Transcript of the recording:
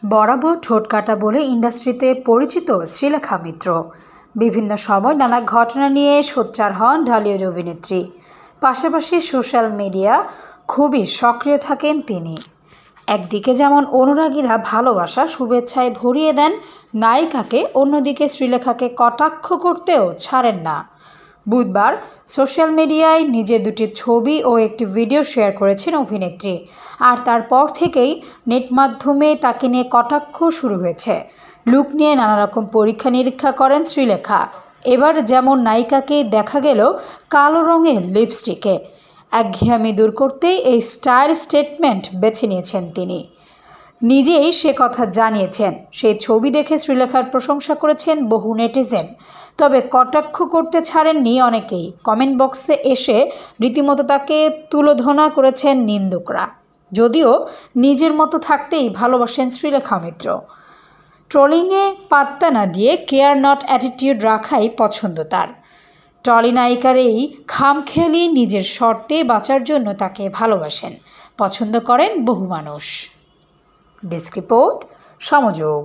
বরাবর ঠোঁটকাটা বলে ইন্ডাস্ট্রিতে পরিচিত শ্রীলেখা মিত্র। বিভিন্ন সময় নানা ঘটনা নিয়ে সোচ্চার হন ঢালিউড অভিনেত্রী। পাশাপাশি সোশ্যাল মিডিয়া খুবই সক্রিয় থাকেন তিনি। একদিকে যেমন অনুরাগীরা ভালোবাসা শুভেচ্ছায় ভরিয়ে দেন নায়িকাকে, অন্যদিকে শ্রীলেখাকে কটাক্ষ করতেও ছাড়েন না। বুধবার সোশ্যাল মিডিয়ায় নিজের দুটি ছবি ও একটি ভিডিও শেয়ার করেছেন অভিনেত্রী। আর তারপর থেকেই নেট মাধ্যমে তাকে নিয়ে কটাক্ষ শুরু হয়েছে। লুক নিয়ে নানা রকম পরীক্ষা নিরীক্ষা করেন শ্রীলেখা। এবার যেমন নায়িকাকে দেখা গেল কালো রঙের লিপস্টিকে। একঘেয়েমি দূর করতেই এই স্টাইল স্টেটমেন্ট বেছে নিয়েছেন তিনি। নিজেই সে কথা জানিয়েছেন। সেই ছবি দেখে শ্রীলেখার প্রশংসা করেছেন বহু নেটিজেন। তবে কটাক্ষ করতে ছাড়েননি অনেকেই। কমেন্ট বক্সে এসে রীতিমতো তাকে তুলোধনা করেছেন নিন্দুকরা। যদিও নিজের মতো থাকতেই ভালোবাসেন শ্রীলেখা মিত্র। ট্রোলিংয়ে পাত্তা না দিয়ে কেয়ার নট অ্যাটিটিউড রাখাই পছন্দ তার। টলি নায়িকার এই খামখেয়ালি নিজের শর্তে বাঁচার জন্য তাকে ভালোবাসেন, পছন্দ করেন বহু মানুষ। Desk report, সমযোগ।